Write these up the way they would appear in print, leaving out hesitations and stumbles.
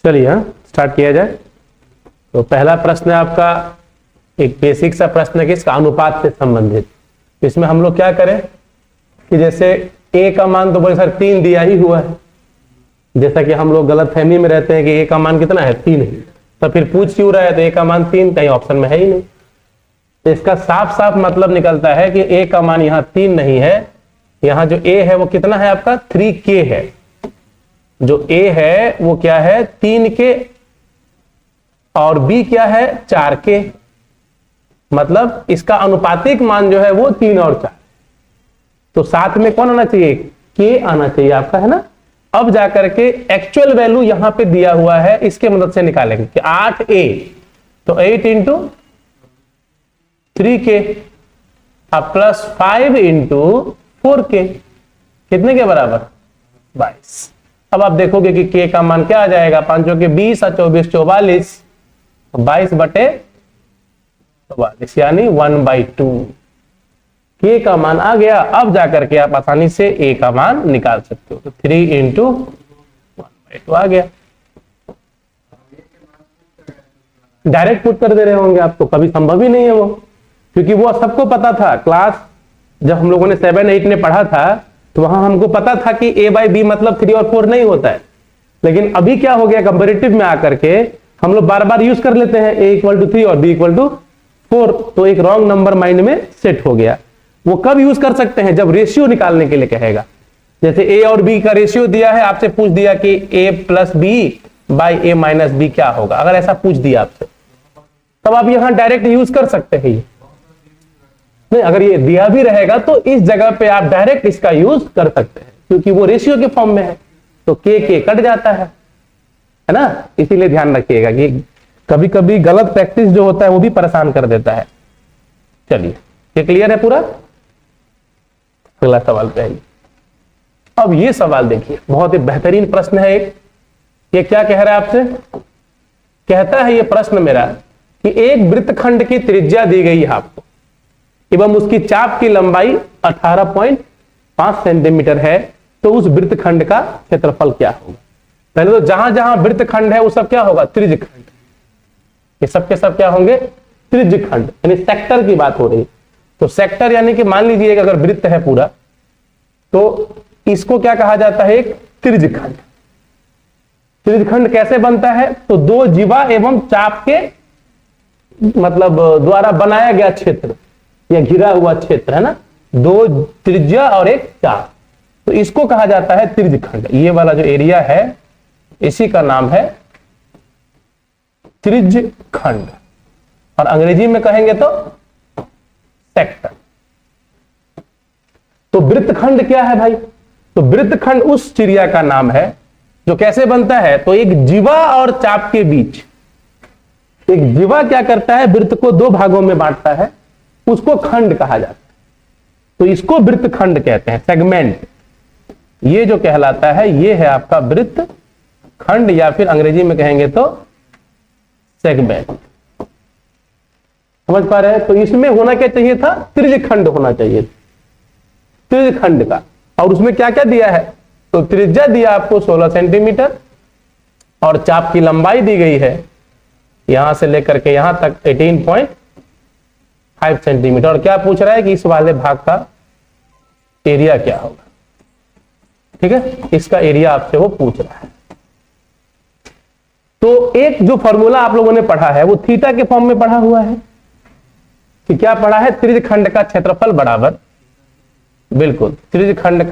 चलिए स्टार्ट किया जाए। तो पहला प्रश्न है आपका एक बेसिक सा प्रश्न है कि इसका अनुपात से संबंधित। इसमें हम लोग क्या करें कि जैसे a का मान तो बोले सर 3 दिया ही हुआ है, जैसा कि हम लोग गलत फहमी में रहते हैं कि a का मान कितना है 3 है, तो फिर पूछ क्यों रहा है तो a का मान 3 कहीं ऑप्शन में है ही नहीं। तो इसका साफ साफ मतलब निकलता है कि a का मान यहाँ 3 नहीं है, यहाँ जो a है वो कितना है आपका 3k है। जो a है वो क्या है 3k और b क्या है 4k, मतलब इसका अनुपातिक मान जो है वो 3 और 4। तो साथ में कौन आना चाहिए k आना चाहिए आपका, है ना। अब जाकर के एक्चुअल वैल्यू यहां पे दिया हुआ है, इसके मदद से निकालेंगे कि 8a तो 8 इंटू 3k अब प्लस 5 इंटू 4k कितने के बराबर 22। अब आप देखोगे कि k का मान क्या आ जाएगा, 5 के 20 और 24 44, 22 बटे 44 यानी 1/2 k का मान आ गया। अब जाकर के आप आसानी से a का मान निकाल सकते हो, तो 3 इंटू 1/2 आ गया। डायरेक्ट पुट कर दे रहे होंगे आपको, कभी संभव ही नहीं है वो, क्योंकि वो सबको पता था। क्लास जब हम लोगों ने 7 8 में पढ़ा था तो वहां हमको पता था कि a/b मतलब 3 और 4 नहीं होता है। लेकिन अभी क्या हो गया, कंपैरेटिव में आकर के हम लोग बार बार यूज कर लेते हैं a = 3 और b = 4, तो एक रॉन्ग नंबर माइंड में सेट हो गया। वो कब यूज कर सकते हैं, जब रेशियो निकालने के लिए कहेगा। जैसे a और b का रेशियो दिया है, आपसे पूछ दिया कि a + b/a - b क्या होगा, अगर ऐसा पूछ दिया आपसे तब आप यहां डायरेक्ट यूज कर सकते हैं। नहीं, अगर ये दिया भी रहेगा तो इस जगह पे आप डायरेक्ट इसका यूज कर सकते हैं, क्योंकि वो रेशियो के फॉर्म में है, तो के कट जाता है ना। इसीलिए ध्यान रखिएगा कि कभी कभी गलत प्रैक्टिस जो होता है वो भी परेशान कर देता है। चलिए ये क्लियर है पूरा। अगला सवाल पे आइए। अब ये सवाल देखिए, बहुत ही बेहतरीन प्रश्न है एक। ये क्या कह रहा है आपसे, कहता है ये प्रश्न मेरा कि एक वृत्तखंड की त्रिज्या दी गई है आपको एवं उसकी चाप की लंबाई 18.5 सेंटीमीटर है, तो उस वृत्तखंड का क्षेत्रफल क्या होगा। पहले तो जहां जहां वृत्तखंड है वो सब क्या होगा त्रिज्यखंड, ये सब के सब क्या होंगे त्रिज्यखंड, यानी सेक्टर की बात हो रही। तो सेक्टर यानी कि मान लीजिए अगर वृत्त है पूरा, तो इसको क्या कहा जाता है एक त्रिज्यखंड। त्रिज्यखंड कैसे बनता है, तो 2 जीवा एवं चाप के मतलब द्वारा बनाया गया क्षेत्र या घिरा हुआ क्षेत्र, है ना। 2 त्रिज्या और एक चाप, तो इसको कहा जाता है त्रिज्यखंड। ये वाला जो एरिया है इसी का नाम है त्रिज्यखंड, और अंग्रेजी में कहेंगे तो सेक्टर। तो वृत्तखंड क्या है भाई, तो वृत्तखंड उस चिड़िया का नाम है जो कैसे बनता है, तो एक जीवा और चाप के बीच, एक जीवा क्या करता है वृत्त को 2 भागों में बांटता है, उसको खंड कहा जाता है। तो इसको वृत्तखंड कहते हैं, सेगमेंट। ये जो कहलाता है ये है आपका वृत्तखंड, या फिर अंग्रेजी में कहेंगे तो सेगमेंट। समझ पा रहे हैं। तो इसमें होना क्या चाहिए था, त्रिज्यखंड होना चाहिए, त्रिज्यखंड का। और उसमें क्या क्या दिया है, तो त्रिज्या दिया आपको 16 सेंटीमीटर और चाप की लंबाई दी गई है यहां से लेकर के यहां तक 18.5 सेंटीमीटर। और क्या पूछ रहा है कि इस वाले भाग का एरिया क्या होगा। ठीक है, इसका एरिया आपसे वो पूछ रहा है। तो एक जो फॉर्मूला आप लोगों ने पढ़ा है वो थीटा के फॉर्म में पढ़ा हुआ है कि क्या पढ़ा है, त्रिज्यखंड का क्षेत्रफल बराबर, बिल्कुल त्रिज्यखंड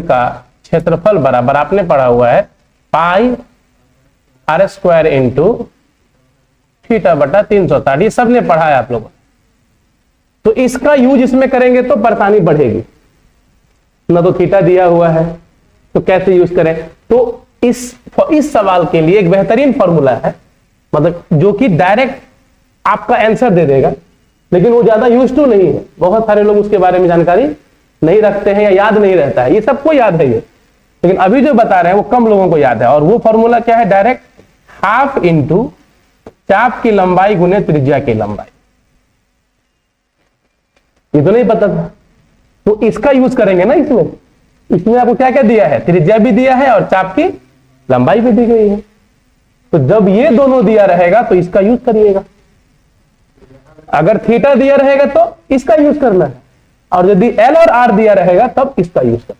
का क्षेत्रफल बराबर आपने पढ़ा हुआ है πr² इंटू θ/360। ये सबने पढ़ा है आप लोगों ने। तो इसका यूज इसमें करेंगे तो परेशानी बढ़ेगी ना, तो थीटा दिया हुआ है तो कैसे यूज करें। तो इस सवाल के लिए एक बेहतरीन फॉर्मूला है, मतलब जो कि डायरेक्ट आपका आंसर दे देगा, लेकिन वो ज्यादा यूज टू नहीं है। बहुत सारे लोग उसके बारे में जानकारी नहीं रखते हैं या याद नहीं रहता है। ये सबको याद है ये, लेकिन अभी जो बता रहे हैं वो कम लोगों को याद है। और वो फॉर्मूला क्या है, डायरेक्ट हाफ इंटू चाप की लंबाई गुने त्रिज्या की लंबाई। ये तो नहीं पता था। तो इसका यूज करेंगे ना इसमें। इसमें आपको क्या क्या दिया है, त्रिज्या भी दिया है और चाप की लंबाई भी दी गई है। तो जब ये दोनों दिया रहेगा तो इसका यूज करिएगा, अगर थीटा दिया रहेगा तो इसका यूज करना है, और यदि एल और आर दिया रहेगा तब इसका यूज करना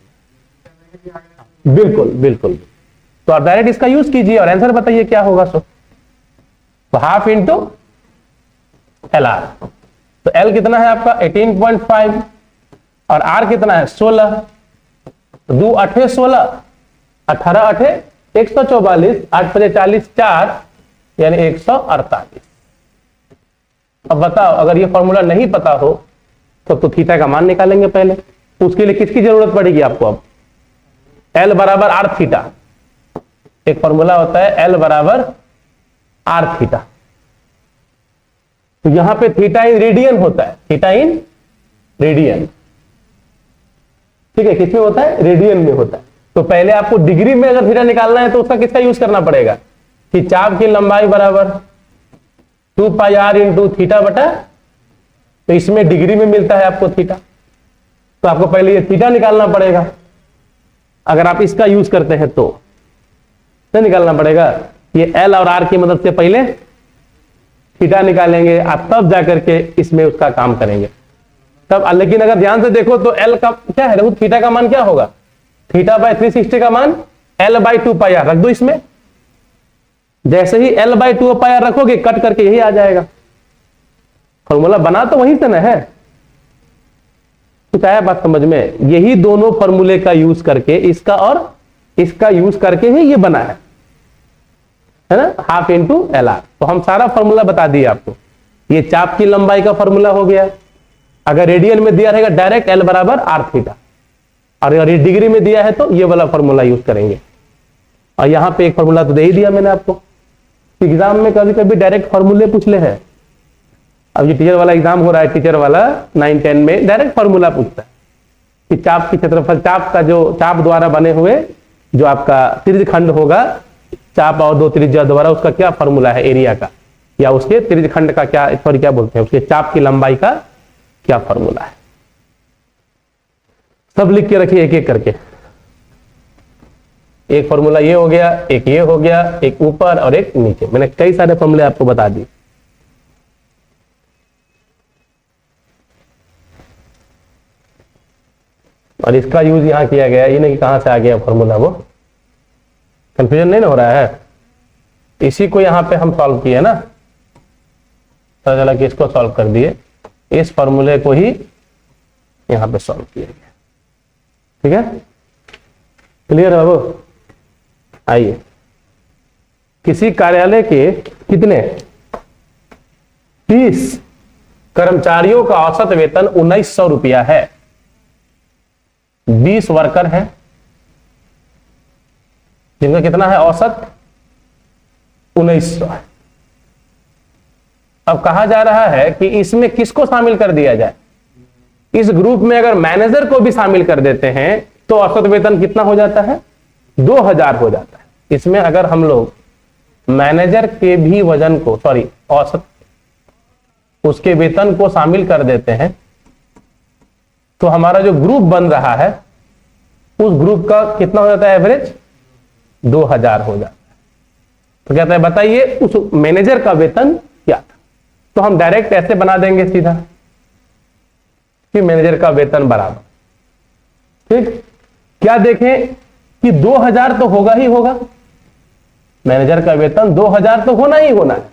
है। बिल्कुल बिल्कुल, तो आप डायरेक्ट इसका यूज कीजिए और आंसर बताइए क्या होगा। सो तो हाफ इंटू एल आर, तो एल कितना है आपका 18.5 और आर कितना है 16, तो 2 8 16, 18 8 144, 8 5 40, 4 यानी 148। अब बताओ, अगर ये फॉर्मूला नहीं पता हो तो थीटा का मान निकालेंगे पहले। उसके लिए किसकी जरूरत पड़ेगी आपको, अब एल बराबर आर थीटा, एक फॉर्मूला होता है एल बराबर आर थीटा। तो यहां पे थीटा इन रेडियन होता है, थीटा इन रेडियन, ठीक है, किसमें होता है, रेडियन में होता है। तो पहले आपको डिग्री में अगर थीटा निकालना है तो उसका किसका यूज करना पड़ेगा कि चाप की लंबाई बराबर 2 पाई आर इंटू थीटा बटा, तो इसमें डिग्री में मिलता है आपको थीटा, तो आपको पहले ये थीटा निकालना पड़ेगा। अगर आप इसका यूज करते हैं तो नहीं निकालना पड़ेगा, ये एल और आर की मदद से पहले थीटा निकालेंगे, आप तब जाकर के इसमें उसका काम करेंगे तब। लेकिन अगर ध्यान से देखो तो एल का क्या है, देखो थीटा का मान क्या होगा, थीटा बाय 360 का मान एल बाई 2 पाई आर रख दो इसमें। जैसे ही एल बाई 2 पाई आर रखोगे कट करके यही आ जाएगा। फॉर्मूला बना तो वहीं से ना है, कुछ आया बात समझ में। यही दोनों फॉर्मूले का यूज करके इसका और इसका यूज करके ही ये बना है ना, हाफ इंटू एल आर। तो हम सारा फॉर्मूला बता दिए आपको। ये चाप की लंबाई का फॉर्मूला हो गया, अगर रेडियन में दिया रहेगा डायरेक्ट एल बराबर आर थीटा, और अगर ये डिग्री में दिया है तो ये वाला फॉर्मूला यूज करेंगे। और यहां पे एक फॉर्मूला तो दे ही दिया मैंने आपको। एग्जाम में कभी कभी डायरेक्ट फॉर्मूले पूछ ले है। अब ये टीचर वाला एग्जाम हो रहा है, टीचर वाला 9 10 में डायरेक्ट फॉर्मूला पूछता है कि चाप की क्षेत्रफल, चाप का जो चाप द्वारा बने हुए जो आपका त्रिज्यखंड होगा, चाप और 2 त्रिज्या द्वारा उसका क्या फॉर्मूला है एरिया का, या उसके त्रिज्यखंड का क्या, सॉरी क्या बोलते हैं, उसके चाप की लंबाई का क्या फॉर्मूला है। सब लिख के रखिए एक एक करके। एक फॉर्मूला ये हो गया, एक ये हो गया, एक ऊपर और एक नीचे। मैंने कई सारे फॉर्मूले आपको बता दिए। और इसका यूज यहां किया गया, ये नहीं कि कहां से आ गया फॉर्मूला, वो कंफ्यूजन नहीं ना हो रहा है। इसी को यहां पे हम सॉल्व किए ना, पता चला कि इसको सॉल्व कर दिए, इस फॉर्मूले को ही यहां पे सॉल्व किया गया। ठीक है, क्लियर है बाबू। आइए, किसी कार्यालय के कितने 30 कर्मचारियों का औसत वेतन 1900 रुपया है, 20 वर्कर हैं जिनका कितना है औसत 1900 है। अब कहा जा रहा है कि इसमें किसको शामिल कर दिया जाए। इस ग्रुप में अगर मैनेजर को भी शामिल कर देते हैं तो औसत वेतन कितना हो जाता है, 2000 हो जाता है। इसमें अगर हम लोग मैनेजर के भी वजन को, सॉरी औसत उसके वेतन को शामिल कर देते हैं तो हमारा जो ग्रुप बन रहा है उस ग्रुप का कितना हो जाता है, एवरेज 2000 हो जाता है। तो कहता है बताइए उस मैनेजर का वेतन क्या था। तो हम डायरेक्ट ऐसे बना देंगे सीधा कि मैनेजर का वेतन बराबर, ठीक, क्या देखें कि 2000 तो होगा ही होगा, मैनेजर का वेतन 2000 तो होना ही होना है,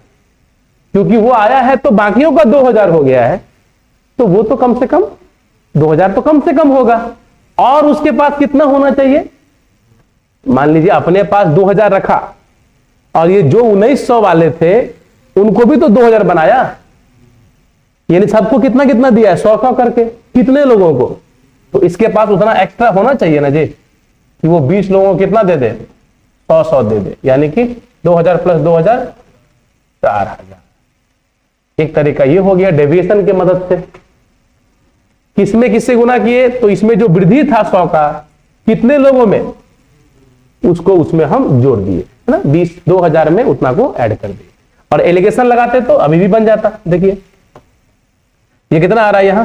क्योंकि वो आया है तो बाकियों का 2000 हो गया है, तो वो तो कम से कम 2000 तो कम से कम होगा। और उसके पास कितना होना चाहिए, मान लीजिए अपने पास 2000 रखा और ये जो 1900 वाले थे उनको भी तो 2000 बनाया, यानी सबको कितना कितना दिया है, 100 करके, कितने लोगों को, तो इसके पास उतना एक्स्ट्रा होना चाहिए ना जी, कि वो 20 लोगों को कितना दे दे, 100 दे दे, यानी कि 2000 प्लस 2000 4000। एक तरीका ये हो गया डेविएशन की मदद से। किसमें किससे गुना किए, तो इसमें जो वृद्धि था 100 का कितने लोगों में, उसको उसमें हम जोड़ दिए, है ना, 2000 में उतना को ऐड कर दिए। और एलिगेशन लगाते तो अभी भी बन जाता। देखिए ये कितना आ रहा है, यहां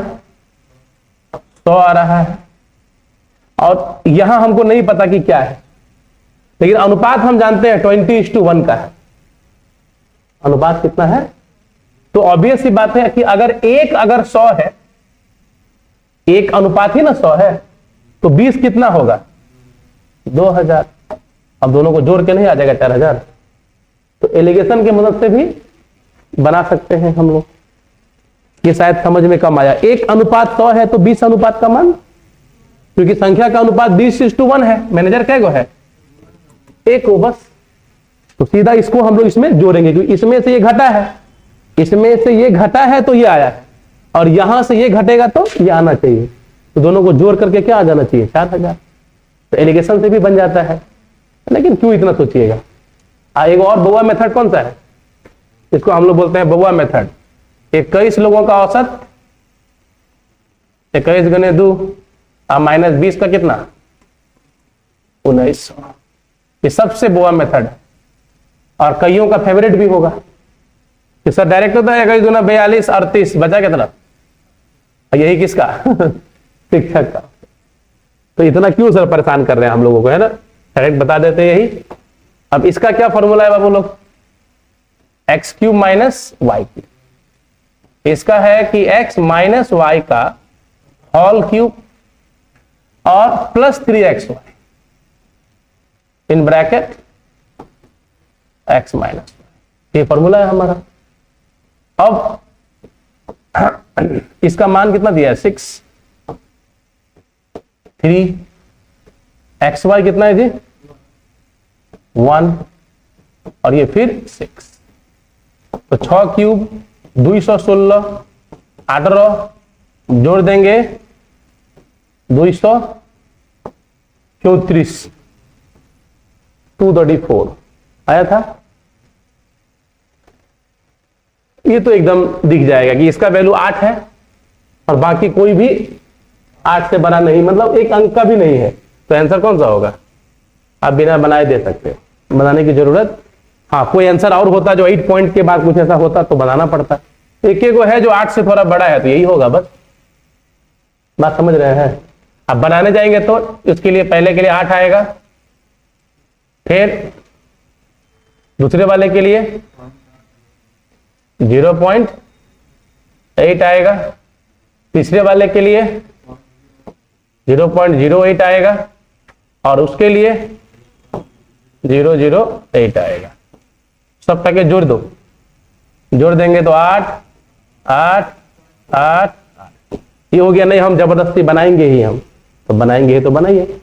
100 आ रहा है, और यहां हमको नहीं पता कि क्या है, लेकिन अनुपात हम जानते हैं 20:1 का है। अनुपात कितना है? तो ऑब्वियस सी बात है कि अगर 100 है, 1 अनुपात ही ना 100 है, तो 20 कितना होगा? 2000। अब दोनों को जोड़ के नहीं आ जाएगा 4000? तो एलिगेशन की मदद से भी बना सकते हैं हम लोग। ये शायद समझ में कम आया। 1 अनुपात 100 है तो 20 अनुपात का मान, क्योंकि संख्या का अनुपात 20:1 है। मैनेजर क्या गो है? 1 हो बस। तो सीधा इसको हम लोग इसमें जोड़ेंगे, क्योंकि इसमें से ये घटा है, इसमें से ये घटा है तो ये आया है, और यहां से ये घटेगा तो ये आना चाहिए। तो दोनों को जोड़ करके क्या आ जाना चाहिए? 4000। तो एलिगेशन से भी बन जाता है। लेकिन क्यों इतना सोचिएगा? एक और बउआ मेथड कौन सा है? इसको हम लोग बोलते हैं बउआ मेथड। 21 लोगों का औसत, 21 गुने 2 माइनस 20 का कितना? 1900। ये सबसे बउआ मेथड है, और कईयों का फेवरेट भी होगा कि सर डायरेक्ट होता है 21 गुना 42 38, बचा कितना? यही किसका? शिक्षक का। तो इतना क्यों सर परेशान कर रहे हैं हम लोगों को, है ना? डायरेक्ट बता देते हैं यही। अब इसका क्या फॉर्मूला है बाबू लोग? x³ minus y³। इसका है कि x माइनस y का होल क्यूब और plus 3xy in bracket x minus, ये फॉर्मूला है हमारा। अब इसका मान कितना दिया है? 6, 3, xy कितना है जी? 1, और ये फिर 6। तो 6 क्यूब 216, 18 जोड़ देंगे 234, 234 आया था। ये तो एकदम दिख जाएगा कि इसका वैल्यू 8 है, और बाकी कोई भी 8 से बड़ा नहीं, मतलब एक अंक का भी नहीं है। तो आंसर कौन सा होगा? आप बिना बनाए दे सकते हो, बनाने की जरूरत। हाँ, कोई आंसर और होता जो 8 पॉइंट के बाद कुछ ऐसा होता तो बनाना पड़ता। एक को है जो 8 से थोड़ा बड़ा है, तो यही होगा बस। बात समझ रहे हैं? अब बनाने जाएंगे तो इसके लिए पहले के लिए 8 आएगा, फिर दूसरे वाले के लिए 0.8 आएगा, तीसरे वाले के लिए 0.08 आएगा, और उसके लिए 0.08 आएगा। सब टके जोड़ दो, जोड़ देंगे तो 8, 8, 8, 8। ये हो गया। नहीं, हम जबरदस्ती बनाएंगे ही, हम तो बनाएंगे ही तो बनाइए।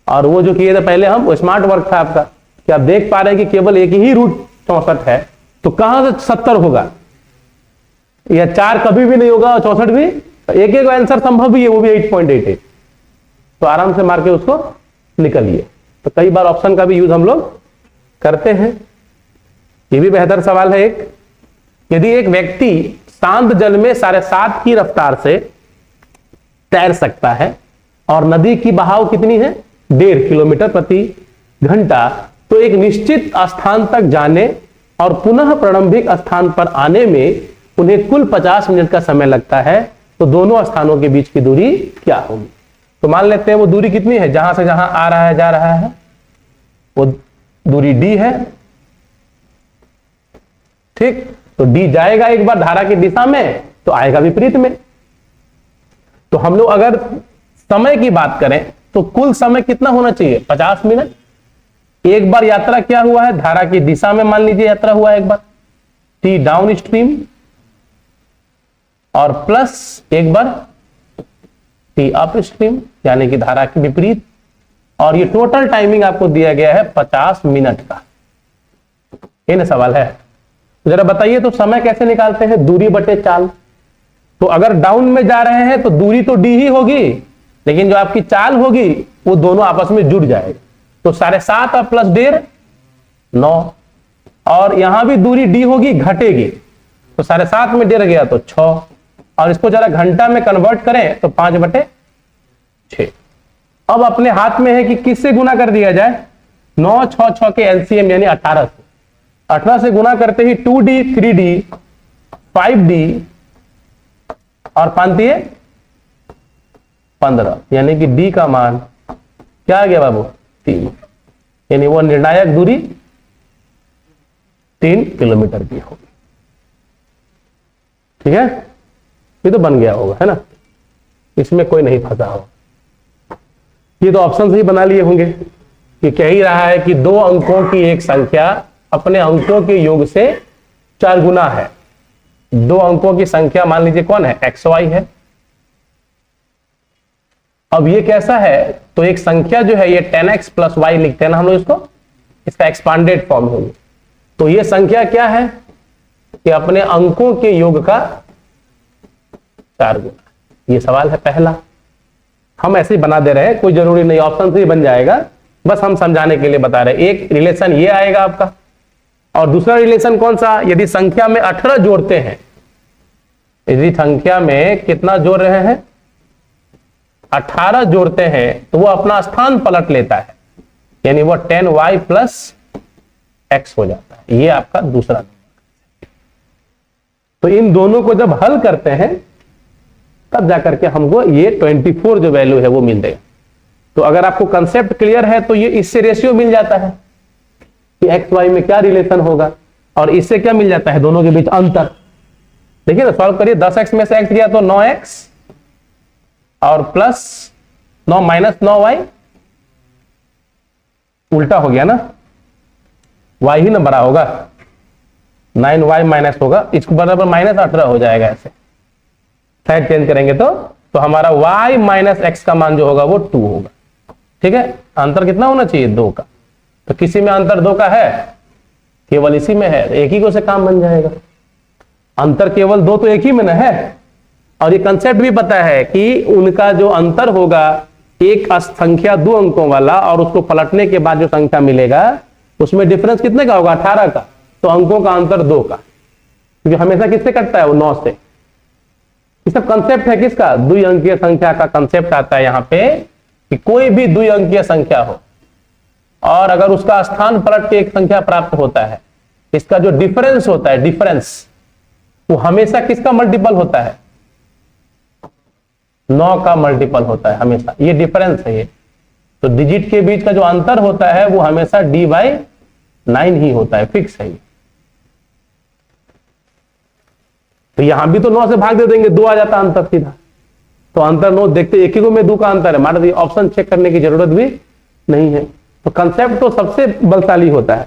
और वो जो किए थे पहले हम, वो स्मार्ट वर्क था आपका कि आप देख पा रहे हैं कि केवल एक ही रूट 64 है, तो कहां से 70 होगा? या 4 कभी भी नहीं होगा, और 64 भी। एक एक आंसर संभव भी है, वो भी 8.88। तो आराम से मार के उसको निकलिए। तो कई बार ऑप्शन का भी यूज हम लोग करते हैं। ये भी बेहतर सवाल है एक। यदि एक व्यक्ति शांत जल में 7.5 की रफ्तार से तैर सकता है, और नदी की बहाव कितनी है? 1.5 किलोमीटर प्रति घंटा, तो एक निश्चित स्थान तक जाने और पुनः प्रारंभिक स्थान पर आने में उन्हें कुल 50 मिनट का समय लगता है। तो दोनों स्थानों के बीच की दूरी क्या होगी? तो मान लेते हैं वो दूरी कितनी है? जहां से जहां आ रहा है, जा रहा है, वो दूरी d है। ठीक, तो d जाएगा एक बार धारा की दिशा में, तो आएगा विपरीत में। तो हम लोग अगर समय की बात करें तो कुल समय कितना होना चाहिए? 50 मिनट। एक बार यात्रा क्या हुआ है? धारा की दिशा में मान लीजिए यात्रा हुआ है एक बार, t डाउन स्ट्रीम, और प्लस एक बार t अप स्ट्रीम, यानी कि धारा के विपरीत। और ये टोटल टाइमिंग आपको दिया गया है 50 मिनट का। ये ना सवाल है। जरा बताइए तो समय कैसे निकालते हैं? दूरी बटे चाल। तो अगर डाउन में जा रहे हैं तो दूरी तो d ही होगी, लेकिन जो आपकी चाल होगी वो दोनों आपस में जुड़ जाएगी। तो 7.5 और प्लस 1.5 9, और यहां भी दूरी d होगी, घटेगी। तो 7.5 में 1.5 गया तो 6, और इसको जरा घंटा में कन्वर्ट करें तो 5/6। अब अपने हाथ में है कि किससे गुना कर दिया जाए? 9, 6, 6 के एलसीएम यानी 18 से। 18 से गुना करते ही 2d, 3d, 5d और 5 दिए 15, यानी कि डी का मान क्या आ गया बाबू 3, यानी वो निर्णायक दूरी 3 किलोमीटर की होगी। ठीक है, ये तो बन गया होगा, है ना, इसमें कोई नहीं फंसा हो। ये तो ऑप्शन ही बना लिए होंगे कि कह ही रहा है कि 2 अंकों की एक संख्या अपने अंकों के योग से 4 गुना है। 2 अंकों की संख्या मान लीजिए कौन है, एक्स वाई है। अब ये कैसा है, तो एक संख्या जो है ये 10x + y लिखते हैं ना हम लोग इसको, इसका एक्सपांडेड फॉर्म होगी। तो ये संख्या क्या है कि अपने अंकों के योग का 4 गुना। ये सवाल है पहला, हम ऐसे ही बना दे रहे हैं, कोई जरूरी नहीं ऑप्शन से ही बन जाएगा, बस हम समझाने के लिए बता रहे हैं। एक रिलेशन ये आएगा आपका, और दूसरा रिलेशन कौन सा, यदि संख्या में 18 जोड़ते हैं, यदि संख्या में कितना जोड़ रहे हैं 18 जोड़ते हैं, तो वो अपना स्थान पलट लेता है, यानी वो 10y + x हो जाता है। ये आपका दूसरा नंबर। तो इन दोनों को जब हल करते हैं तब जाकर के हमको ये 24 जो वैल्यू है वो मिल जाएगा। तो अगर आपको कंसेप्ट क्लियर है तो ये इससे रेशियो मिल जाता है कि एक्स वाई में क्या रिलेशन होगा, और इससे क्या मिल जाता है, दोनों के बीच अंतर। देखिए ना, सॉल्व करिए, 10x में से x गया तो 9x और प्लस 9 - 9y, उल्टा हो गया ना, y ही ना बड़ा होगा, 9y माइनस होगा, इसको बराबर -18 हो जाएगा। ऐसे साइड चेंज करेंगे तो हमारा y - x का मान जो होगा वो 2 होगा। ठीक है, अंतर कितना होना चाहिए, 2 का। तो किसी में अंतर 2 का है, केवल इसी में है, एक ही को से काम बन जाएगा। अंतर केवल 2 तो एक ही में ना है, और ये कंसेप्ट भी पता है कि उनका जो अंतर होगा, एक संख्या 2 अंकों वाला और उसको पलटने के बाद जो संख्या मिलेगा उसमें डिफरेंस कितने का होगा, 18 का। तो अंकों का अंतर 2 का, क्योंकि हमेशा किससे कटता है, वो 9 से। ये सब कंसेप्ट है किसका, द्विअंकीय संख्या का कंसेप्ट आता है यहाँ पे, कि कोई भी द्विअंकीय संख्या हो और अगर उसका स्थान पलट के एक संख्या प्राप्त होता है, इसका जो डिफरेंस होता है, डिफरेंस वो हमेशा किसका मल्टीपल होता है, 9 का मल्टीपल होता है हमेशा। ये डिफरेंस है ये। तो डिजिट के बीच का जो अंतर होता है वो हमेशा d/9 ही होता है, फिक्स है ये। तो यहां भी तो 9 से भाग दे देंगे, 2 आ जाता अंतर सीधा। तो अंतर 9 देखते एक ही को में 2 का अंतर है, मान लीजिए ऑप्शन चेक करने की जरूरत भी नहीं है। तो कंसेप्ट तो सबसे बलशाली होता है,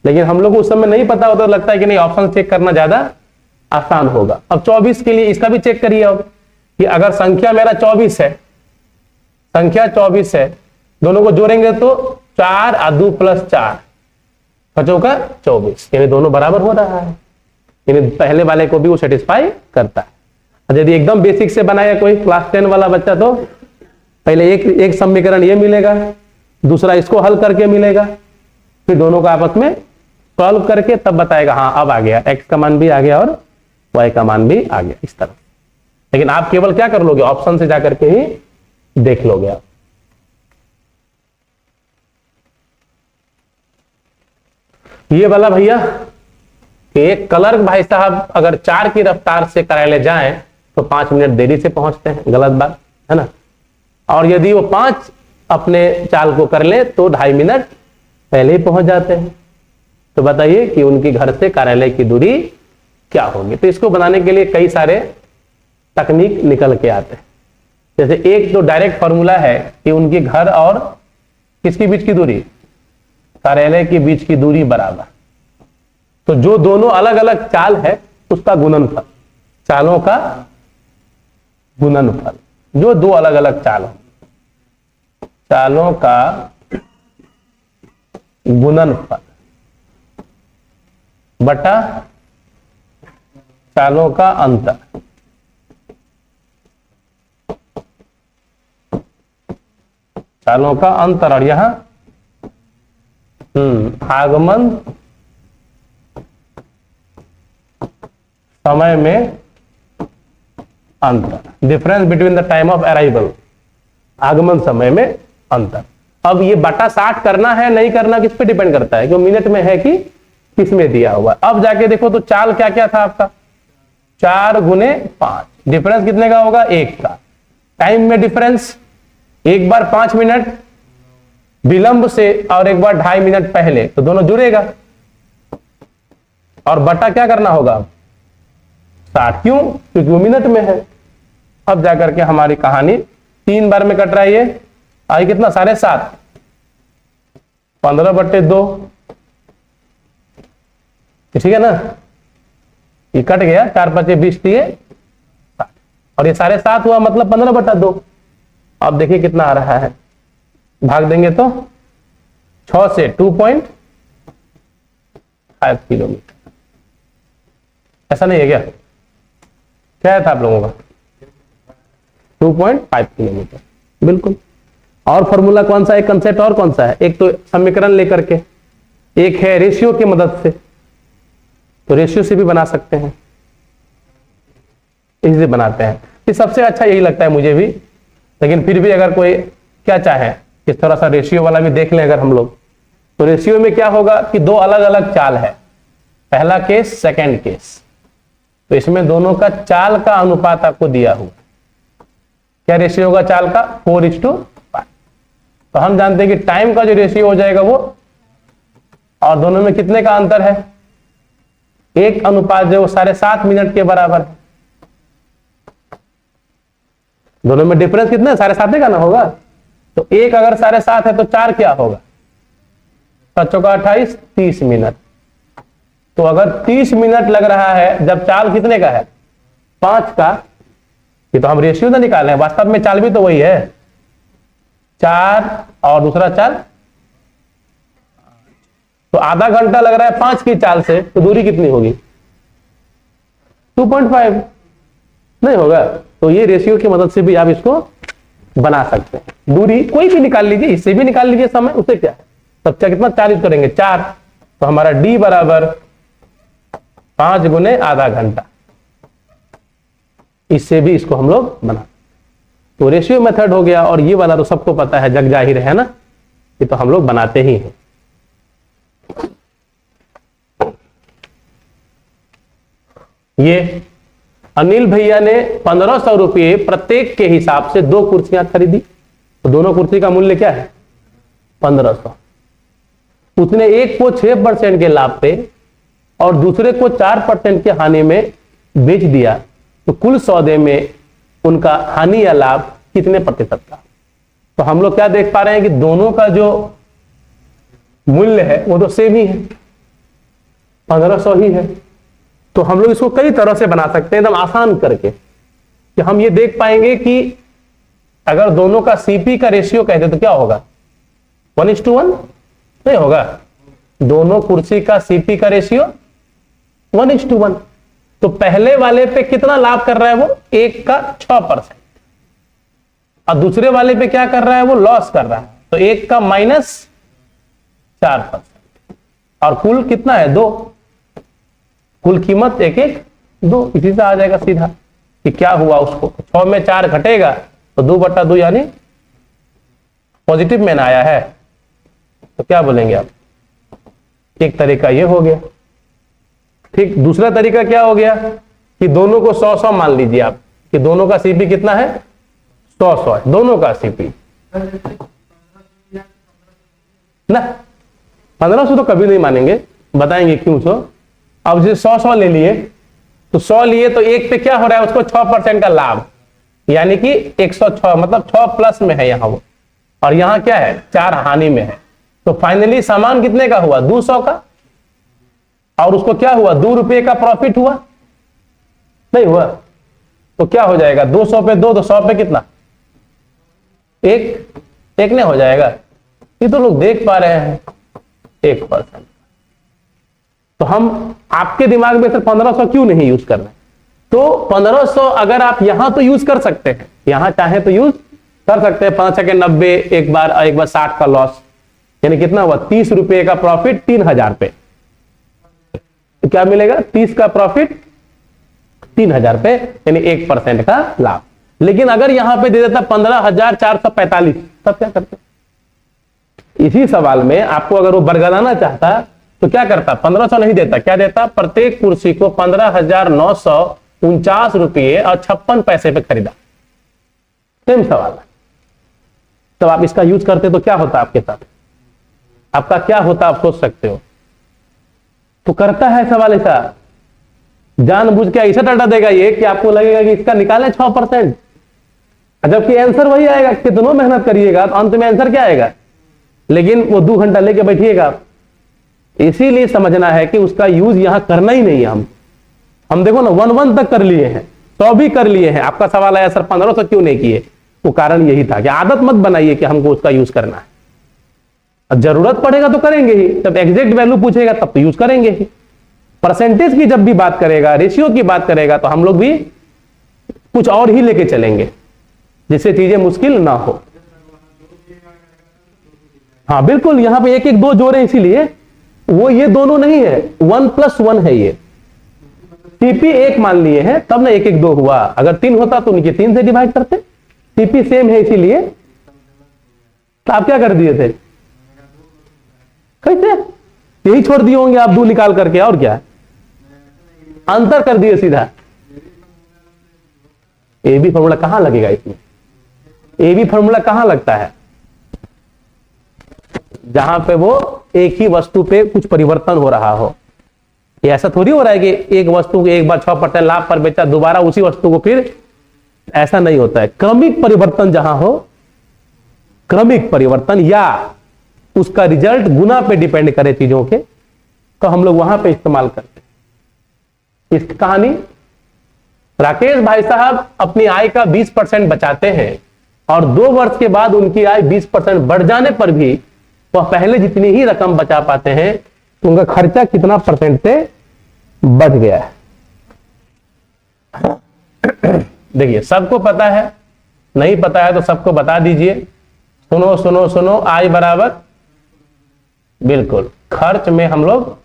लेकिन हम लोग को उस समय नहीं पता होता, लगता है कि नहीं ऑप्शन चेक करना ज्यादा आसान होगा। अब 24 के लिए इसका भी चेक करिए अब, कि अगर संख्या मेरा 24 है, संख्या 24 है, दोनों को जोड़ेंगे तो 4 और 2 + 4 बचों का 24, यानी दोनों बराबर हो रहा है, यानी पहले वाले को भी वो सेटिस्फाई करता है। यदि एकदम बेसिक से बनाया कोई क्लास 10 वाला बच्चा, तो पहले एक समीकरण ये मिलेगा, दूसरा इसको हल करके मिलेगा, फिर दोनों को आपस में सॉल्व करके तब बताएगा हाँ अब आ गया, x का मान भी आ गया और y का मान भी आ गया, इस तरह। लेकिन आप केवल क्या कर लोगे, ऑप्शन से जाकर के ही देख लोगे आप। ये वाला भैया कि एक क्लर्क भाई साहब अगर 4 की रफ्तार से कार्यालय जाएं तो 5 मिनट देरी से पहुंचते हैं, गलत बात है ना। और यदि वो 5 अपने चाल को कर ले तो 2.5 मिनट पहले ही पहुंच जाते हैं। तो बताइए कि उनकी घर से कार्यालय की दूरी क्या होगी। तो इसको बनाने के लिए कई सारे तकनीक निकल के आते हैं। जैसे एक तो डायरेक्ट फॉर्मूला है कि उनके घर और किसके बीच की दूरी, कार्यालय के बीच की दूरी बराबर। तो जो दोनों अलग अलग चाल है उसका गुणनफल, चालों का गुणनफल, जो 2 अलग अलग चाल हो, चालों का गुणनफल बटा चालों का अंतर। चालों का अंतर, और यहां आगमन समय में अंतर, difference between the time of arrival, आगमन समय में अंतर। अब ये बटा 60 करना है नहीं करना किस पे डिपेंड करता है, कि मिनट में है कि किस में दिया हुआ। अब जाके देखो तो चाल क्या क्या था आपका, 4 × 5, डिफरेंस कितने का होगा, 1 का। टाइम में डिफरेंस, एक बार 5 मिनट विलंब से और एक बार 2.5 मिनट पहले, तो दोनों जुड़ेगा। और बटा क्या करना होगा 60, क्यों? क्योंकि वो मिनट में है। अब जाकर के हमारी कहानी 3 बार में कट रहा है। ये आई कितना 7.5, 15/2, ठीक है ना, ये कट गया, 4×5 20 दिए 60, और ये 7.5 हुआ मतलब 15/2। अब देखिए कितना आ रहा है, भाग देंगे तो 6 से 2.5 किलोमीटर। ऐसा नहीं है क्या? क्या था आप लोगों का? 2.5 किलोमीटर, बिल्कुल। और फॉर्मूला कौन सा है, कंसेप्ट और कौन सा है? एक तो समीकरण लेकर के, एक है रेशियो की मदद से, तो रेशियो से भी बना सकते हैं, इसे बनाते हैं। ये सबसे अच्छा यही लगता है मुझे भी, लेकिन फिर भी अगर कोई क्या चाहे कि थोड़ा सा रेशियो वाला भी देख लें अगर हम लोग, तो रेशियो में क्या होगा कि 2 अलग अलग चाल है, पहला केस सेकंड केस, तो इसमें दोनों का चाल का अनुपात आपको दिया हुआ। क्या रेशियो होगा चाल का? 4:5। तो हम जानते हैं कि टाइम का जो रेशियो हो जाएगा वो, और दोनों में कितने का अंतर है? 1 अनुपात जो 7.5 मिनट के बराबर है। दोनों में डिफरेंस कितना है? 7.5 का ना होगा, तो 1 अगर 7.5 है तो 4 क्या होगा? 7×4 = 28, 30 मिनट। तो अगर 30 मिनट लग रहा है जब चाल कितने का है? 5 का, ये तो हम रेशियो ना निकाल रहे हैं, वास्तव में चाल भी तो वही है, 4 और दूसरा चाल, तो आधा घंटा लग रहा है 5 की चाल से, तो दूरी कितनी होगी? 2.5 नहीं होगा। तो ये रेशियो की मदद से भी आप इसको बना सकते हैं। दूरी कोई भी निकाल लीजिए, इससे भी निकाल लीजिए समय, उससे क्या है, तब क्या कितना 40 करेंगे 4, तो हमारा D बराबर 5 गुने आधा घंटा। इससे भी इसको हम लोग बना, तो रेशियो मेथड हो गया। और ये वाला तो सबको पता है, जग जाहिर है ना, ये तो हम लोग बनाते ही हैं। ये अनिल भैया ने 1500 रुपये प्रत्येक के हिसाब से 2 कुर्सियां खरीदी, तो दोनों कुर्सी का मूल्य क्या है? 1500। उसने एक को 6% के लाभ पे और दूसरे को 4% के हानि में बेच दिया, तो कुल सौदे में उनका हानि या लाभ कितने प्रतिशत का? तो हम लोग क्या देख पा रहे हैं कि दोनों का जो मूल्य है वो तो सेम ही है, 1500 ही है। तो हम लोग इसको कई तरह से बना सकते हैं एकदम आसान करके, कि हम ये देख पाएंगे कि अगर दोनों का सीपी का रेशियो कहते तो क्या होगा? 1:1 नहीं होगा, दोनों कुर्सी का सीपी का रेशियो 1:1। तो पहले वाले पे कितना लाभ कर रहा है वो? 1 का 6%, और दूसरे वाले पे क्या कर रहा है वो? लॉस कर रहा है, तो 1 का -4%, और कुल कितना है? 2। कुल कीमत 1:2। इसी से आ जाएगा सीधा कि क्या हुआ उसको, 6 में 4 घटेगा तो 2/2 यानी पॉजिटिव में ना आया है, तो क्या बोलेंगे आप? एक तरीका ये हो गया। ठीक, दूसरा तरीका क्या हो गया कि दोनों को 100-100 मान लीजिए आप, कि दोनों का सीपी कितना है? 100-100 है दोनों का सीपी ना। 1500 तो कभी नहीं मानेंगे, बताएंगे क्यों। तो अब जैसे 100-100 ले लिए, तो 100 लिए तो एक पे क्या हो रहा है? उसको 6% का लाभ, यानी कि 106, मतलब 6 प्लस में है यहाँ वो, और यहाँ क्या है? 4 हानि में है। तो फाइनली सामान कितने का हुआ? 200 का, और उसको क्या हुआ? 2 रुपये का प्रॉफिट हुआ, नहीं हुआ? तो क्या हो जाएगा? 200 पे 2 तो 100 पे कितना? 1 नहीं हो जाएगा? ये तो लोग देख पा रहे हैं 1%। तो हम आपके दिमाग में सिर्फ 1500 क्यों नहीं यूज कर रहे? तो 1500 अगर आप यहां तो यूज कर सकते हैं, यहां चाहे तो यूज कर सकते हैं। 5 सेकंड 90, एक बार 60 का लॉस, यानी कितना हुआ? 30 रुपए का प्रॉफिट 3000 पे, तो क्या मिलेगा? 30 का प्रॉफिट 3000 पे, यानी 1% का लाभ। लेकिन अगर यहां पे दे देता 15,445, तब क्या करते? इसी सवाल में आपको अगर वो बरगलाना चाहता तो क्या करता? 1500 नहीं देता, क्या देता? प्रत्येक कुर्सी को 15,949 रुपये और 56 पैसे पे खरीदा। सेम सवाल है। तब आप इसका यूज करते तो क्या होता आपके साथ, आपका क्या होता आप सोच सकते हो। तो करता है सवाल ऐसा, जानबूझ के ऐसा डाटा देगा ये कि आपको लगेगा कि इसका निकालें 6%, जबकि आंसर वही आएगा। कितनों मेहनत करिएगा तो अंत में आंसर क्या आएगा, लेकिन वो 2 घंटा लेके बैठिएगा। इसीलिए समझना है कि उसका यूज यहां करना ही नहीं है। हम देखो ना 1-1 तक कर लिए हैं, 100 भी कर लिए हैं। आपका सवाल आया सर 1500 क्यों नहीं किए, वो कारण यही था कि आदत मत बनाइए कि हमको उसका यूज करना है। अब जरूरत पड़ेगा तो करेंगे ही, जब एग्जैक्ट वैल्यू पूछेगा तब तो यूज करेंगे ही। परसेंटेज की जब भी बात करेगा, रेशियो की बात करेगा, तो हम लोग भी कुछ और ही लेके चलेंगे जिससे चीजें मुश्किल ना हो। हाँ बिल्कुल, यहां पे 1 1 2 जोड़े, इसीलिए वो ये दोनों नहीं है, 1+1 है ये। टीपी 1 मान लिए हैं तब ना 1 1 2 हुआ। अगर 3 होता तो उनके 3 से डिवाइड करते। टीपी सेम है इसीलिए तो आप क्या कर दिए थे, कैसे यही छोड़ दिए होंगे आप 2 निकाल करके, और क्या अंतर कर दिए सीधा। ए बी फॉर्मूला कहां लगेगा इसमें, ए बी फॉर्मूला कहां लगता है, जहां पे वो एक ही वस्तु पे कुछ परिवर्तन हो रहा हो। ये ऐसा थोड़ी हो रहा है कि एक वस्तु को एक बार 6% लाभ पर बेचा, दोबारा उसी वस्तु को फिर, ऐसा नहीं होता है। क्रमिक परिवर्तन जहां हो, क्रमिक परिवर्तन या उसका रिजल्ट गुना पे डिपेंड करे चीजों के, तो हम लोग वहां पे इस्तेमाल करते हैं। इसकी कहानी, राकेश भाई साहब अपनी आय का 20% बचाते हैं और 2 वर्ष के बाद उनकी आय 20% बढ़ जाने पर भी वह पहले जितनी ही रकम बचा पाते हैं, तो उनका खर्चा कितना परसेंट से बढ़ गया है। देखिए सबको पता है, नहीं पता है तो सबको बता दीजिए। सुनो सुनो सुनो, आय बराबर, बिल्कुल खर्च में हम लोग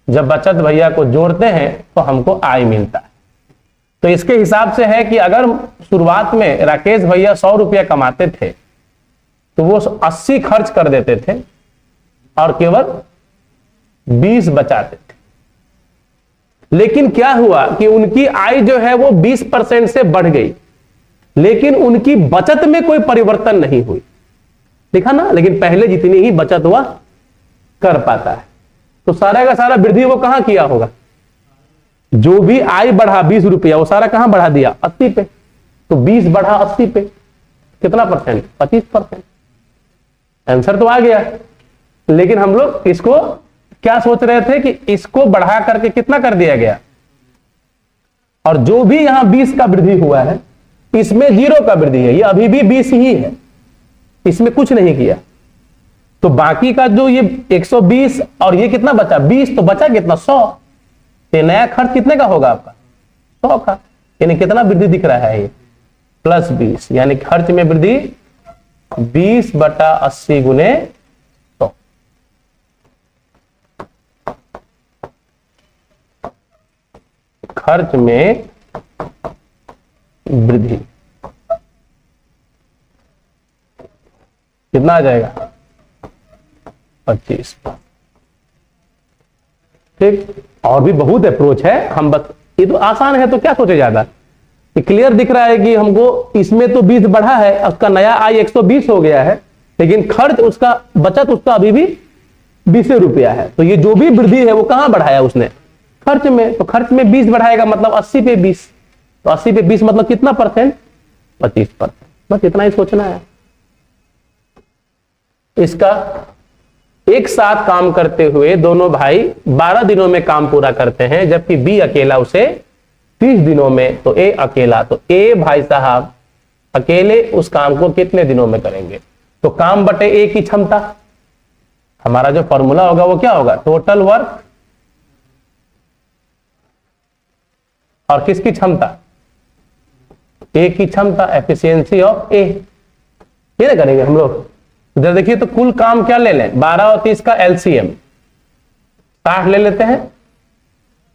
जब बचत भैया को जोड़ते हैं तो हमको आय मिलता है। तो इसके हिसाब से है कि अगर शुरुआत में राकेश भैया 100 रुपया कमाते थे तो वो 80 खर्च कर देते थे और केवल 20 बचाते थे। लेकिन क्या हुआ कि उनकी आय जो है वो 20% से बढ़ गई, लेकिन उनकी बचत में कोई परिवर्तन नहीं हुई। देखा ना, लेकिन पहले जितनी ही बचत हुआ कर पाता है। तो सारा का सारा वृद्धि वो कहां किया होगा, जो भी आय बढ़ा 20 रुपया, वो सारा कहां बढ़ा दिया, 80 पे। तो 20 बढ़ा 80 पे, कितना परसेंट, 25%। आंसर तो आ गया। लेकिन हम लोग इसको क्या सोच रहे थे कि इसको बढ़ा करके कितना कर दिया गया, और जो भी यहां 20 का वृद्धि हुआ है इसमें 0 का वृद्धि है, ये अभी भी 20 ही है, इसमें कुछ नहीं किया। तो बाकी का जो ये 120 और ये कितना बचा 20, तो बचा कितना 100। ये नया खर्च कितने का होगा आपका, 100 का। यानी कितना वृद्धि दिख रहा है ये, +20, यानी खर्च में वृद्धि 20/80 गुने 100। खर्च में वृद्धि कितना आ जाएगा, 25। ठीक, और भी बहुत अप्रोच है, हम बस ये तो आसान है तो क्या सोचे ज्यादा। क्लियर दिख रहा है कि हमको इसमें तो 20 बढ़ा है, उसका नया आय 120 हो गया है, लेकिन खर्च उसका, बचत उसका अभी भी 20 रुपया है। तो ये जो भी वृद्धि है वो कहां बढ़ाया उसने, खर्च में। तो खर्च में 20 बढ़ाएगा मतलब 80 पे 20, तो 80 पे 20 मतलब कितना परसेंट, 25%। बस इतना ही सोचना है। इसका एक साथ काम करते हुए दोनों भाई 12 दिनों में काम पूरा करते हैं, जबकि बी अकेला उसे 30 दिनों में। तो ए अकेला, तो ए भाई साहब अकेले उस काम को कितने दिनों में करेंगे। तो काम बटे ए की क्षमता, हमारा जो फॉर्मूला होगा वो क्या होगा, टोटल वर्क और किसकी क्षमता, ए की क्षमता, एफिशिएंसी ऑफ ए। ये ना करेंगे हम लोग। इधर देखिए तो कुल काम क्या ले लें, 12 और 30 का एलसीएम 60 ले लेते हैं।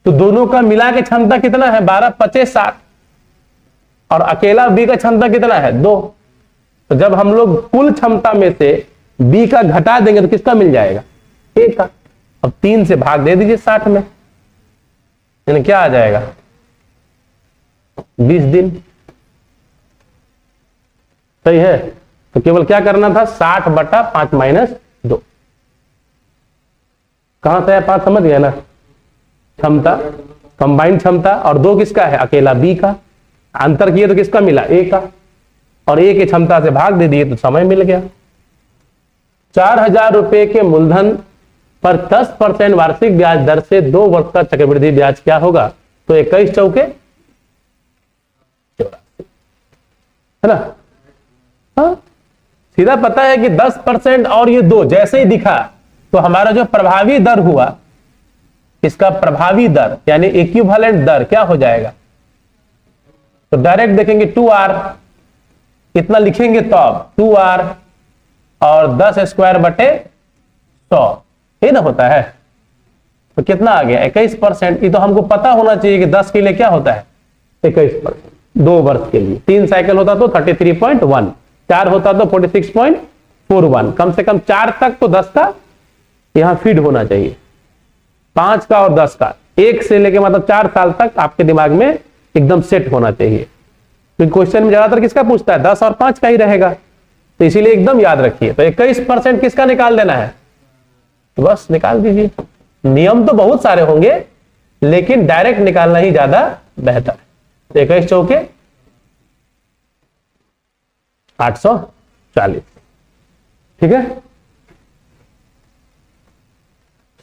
तो दोनों का मिला के क्षमता कितना है, 12 25 60, और अकेला बी का क्षमता कितना है 2। तो जब हम लोग कुल क्षमता में से बी का घटा देंगे तो किसका मिल जाएगा, ए का। अब 3 से भाग दे दीजिए 60 में, यानी क्या आ जाएगा 20 दिन। सही है। तो केवल क्या करना था, 60/5 - 2। कहां से 5 समझ गया ना, क्षमता, कंबाइंड क्षमता, और 2 किसका है, अकेला बी का। अंतर किए तो किसका मिला, ए का, और ए की क्षमता से भाग दे दिए तो समय मिल गया। 4000 रुपए के मूलधन पर 10% वार्षिक ब्याज दर से 2 वर्ष का चक्रवृद्धि ब्याज क्या होगा, तो 21 चौके 84, है ना। हाँ, सीधा पता है कि 10% और ये 2 जैसे ही दिखा तो हमारा जो प्रभावी दर हुआ, इसका प्रभावी दर यानी इक्विवेलेंट दर क्या हो जाएगा, तो डायरेक्ट देखेंगे 2r, कितना लिखेंगे तो अब 2r और 10 स्क्वायर बटे 100, ये ना होता है। तो कितना आ गया, 21%। ये तो हमको पता होना चाहिए कि 10 के लिए क्या होता है 21%, 2 वर्ष के लिए। 3 साइकिल होता तो 33.1, 4 होता तो 46.41, कम से कम 4 तक तो 10 का यहां फीड होना चाहिए, 5 का और 10 का, 1 से लेके मतलब 4 साल तक आपके दिमाग में एकदम सेट होना चाहिए। तो क्वेश्चन में ज्यादातर किसका पूछता है, 10 और 5 का ही रहेगा, तो इसीलिए एकदम याद रखिए। तो 21% किसका निकाल देना है, तो बस निकाल दीजिए। नियम तो बहुत सारे होंगे लेकिन डायरेक्ट निकालना ही ज्यादा बेहतर है। तो 21 चौके 840, ठीक है।